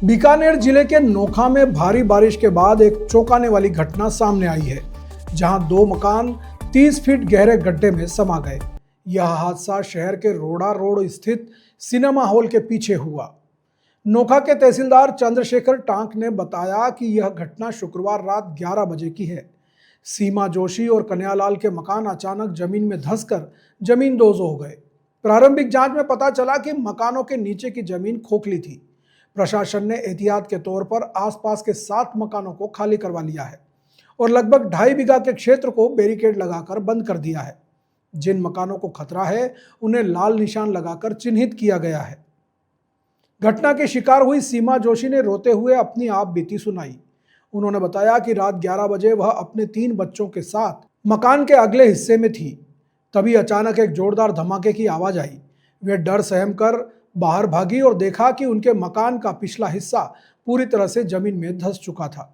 बीकानेर जिले के नोखा में भारी बारिश के बाद एक चौंकाने वाली घटना सामने आई है, जहां दो मकान 30 फीट गहरे गड्ढे में समा गए। यह हादसा शहर के रोड़ा रोड स्थित सिनेमा हॉल के पीछे हुआ। नोखा के तहसीलदार चंद्रशेखर टांक ने बताया कि यह घटना शुक्रवार रात 11 बजे की है। सीमा जोशी और कन्हैयालाल के मकान अचानक जमीन में धंसकर जमींदोज हो गए। प्रारंभिक जांच में पता चला कि मकानों के नीचे की जमीन खोखली थी। प्रशासन ने एहतियात के तौर पर आसपास के 7 मकानों को खाली करवा लिया है और लगभग 2.5 बीघा के क्षेत्र को बैरिकेड लगाकर बंद कर दिया है। जिन मकानों को खतरा है उन्हें लाल निशान लगाकर चिन्हित किया गया है। घटना के शिकार हुई सीमा जोशी ने रोते हुए अपनी आप बीती सुनाई। उन्होंने बताया कि रात 11 बजे वह अपने 3 बच्चों के साथ मकान के अगले हिस्से में थी। तभी अचानक एक जोरदार धमाके की आवाज आई। वे डर सहम कर बाहर भागी और देखा कि उनके मकान का पिछला हिस्सा पूरी तरह से जमीन में धंस चुका था।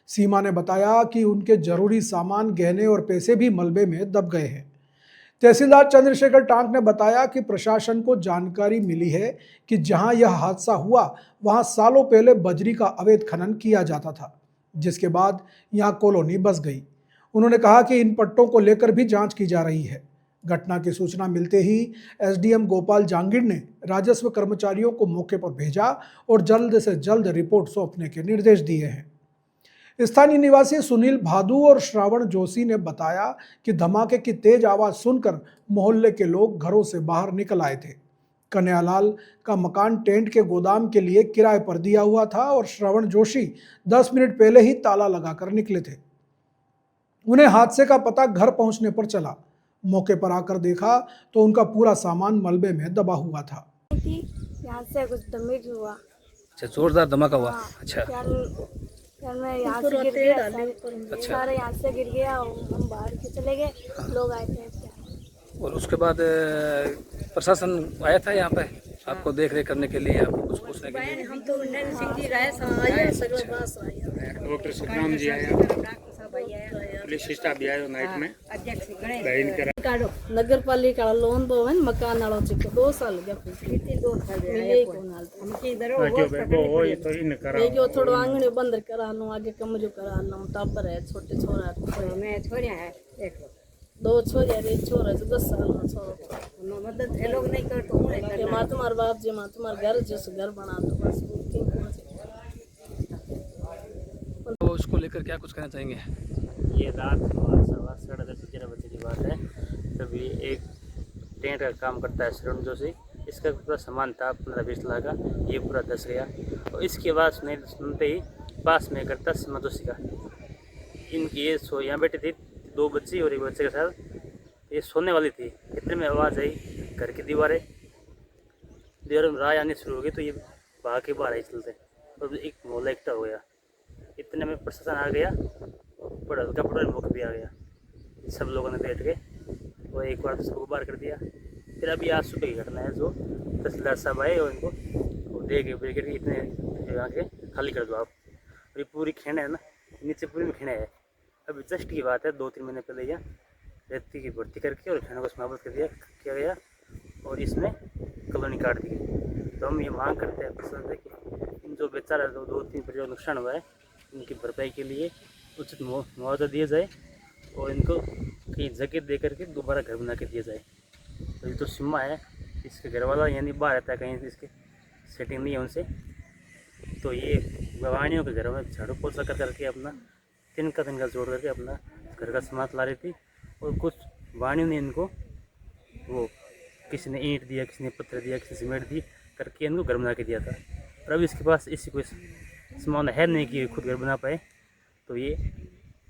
सीमा ने बताया कि उनके जरूरी सामान, गहने और पैसे भी मलबे में दब गए हैं। तहसीलदार चंद्रशेखर टांक ने बताया कि प्रशासन को जानकारी मिली है कि जहां यह हादसा हुआ वहां सालों पहले बजरी का अवैध खनन किया जाता था, जिसके बाद यहां कॉलोनी बस गई। उन्होंने कहा कि इन पट्टों को लेकर भी जांच की जा रही है। घटना की सूचना मिलते ही एसडीएम गोपाल जांगीर ने राजस्व कर्मचारियों को मौके पर भेजा और जल्द से जल्द रिपोर्ट सौंपने के निर्देश दिए हैं। स्थानीय निवासी सुनील भादु और श्रावण जोशी ने बताया कि धमाके की तेज आवाज सुनकर मोहल्ले के लोग घरों से बाहर निकल आए थे। कन्हैयालाल का मकान टेंट के गोदाम के लिए किराए पर दिया हुआ था और श्रावण जोशी 10 मिनट पहले ही ताला लगाकर निकले थे। उन्हें हादसे का पता घर पहुंचने पर चला। मौके पर आकर देखा तो उनका पूरा सामान मलबे में दबा हुआ था। यहाँ से कुछ डैमेज हुआ। अच्छा, जोरदार धमाका हुआ। हाँ, अच्छा, यार मैं यहाँ से गिर गया, अच्छा। सारे यहाँ से गिर गया और हम बाहर के चले गए। लोग आए थे और उसके बाद प्रशासन आया था यहाँ पे आपको देख रेख करने के लिए, आपको कुछ पूछने के लिए? हम तो सिंह जी गए, डॉक्टर सुखराम जी आया, पुलिस स्टाफ भी आयो नाइट में। नगर पालिका लोन दो है मकान वालों से 2 साल गया मिले को नाल हमके इधर वो तो इन करा ये जो थोड़ा आंगन बंद करा लो, आगे कमरे करा लो, टाबर है, छोटे छोरा मैं छोरिया है, एक 2 छोरे रे, छोरा 10 साल का छोरा। मदद ये लोग नहीं कर तो के मां तुम्हारे बाप जी मां तुम्हारे घर जैसे घर बना दो बस। तो उसको लेकर क्या कुछ कहना चाहेंगे? ये रात 10:30 बजे की बात है। तभी एक टेंट का काम करता है श्रवण जोशी, इसका पूरा सामान था 15-20 लाख का, ये पूरा धस गया। और इसकी आवाज़ सुनते ही पास में करता सीमा जोशी का। इनकी ये यहाँ बैठी थी 2 बच्ची और 1 बच्चे के साथ, ये सोने वाली थी। इतने में आवाज़ आई, घर की दीवार में राय आनी शुरू हो गई, तो ये भाग के बाहर आई चलते और एक मोहल्ला इकट्ठा हो गया। इतने में प्रशासन आ गया, पेट्रोल मुख भी आ गया। सब लोगों ने बैठ के और एक बार सबको बाहर कर दिया। फिर अभी आज सुबह की घटना है, जो तहसीलदार साहब आए और इनको दे के ब्रिगेड इतने जगह के खाली कर दो आप। और ये पूरी खेने है ना, नीचे पूरी में खेने है। अभी जस्ट की बात है, 2-3 महीने पहले यहाँ रेती की भर्ती करके और खेनों को समाप्त किया गया और इसमें कॉलोनी काट दी गई। तो हम ये मांग करते हैं प्रशासन से कि इन जो बेचारा 2-3 परिवार नुकसान हुआ है, इनकी भरपाई के लिए उचित मुआवजा दिया जाए और इनको कहीं जगह दे करके दोबारा घर बना के दिया जाए। तो ये तो सीमा है, इसके घर वाला यानी बाहर रहता है, कहीं इसके सेटिंग नहीं है उनसे। तो ये गवानियों के घरों में झाड़ू पोछा करके अपना तिनका जोड़ करके अपना घर का सामान ला रही थी। और कुछ वाणियों ने इनको वो किसी ने ईंट दिया, किसी ने पत्थर दिया, किसी ने सीमेंट दी करके इनको घर बना के दिया था। और अब इसके पास इसी कोई सामान है नहीं कि खुद घर बना पाए। तो ये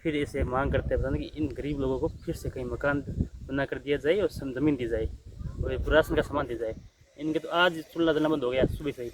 फिर इसे मांग करते हैं कि इन गरीब लोगों को फिर से कहीं मकान बना कर दिया जाए और ज़मीन दी जाए और राशन का सामान दिया जाए। इनके तो आज चूल्हा जलना बंद हो गया सुबह से ही।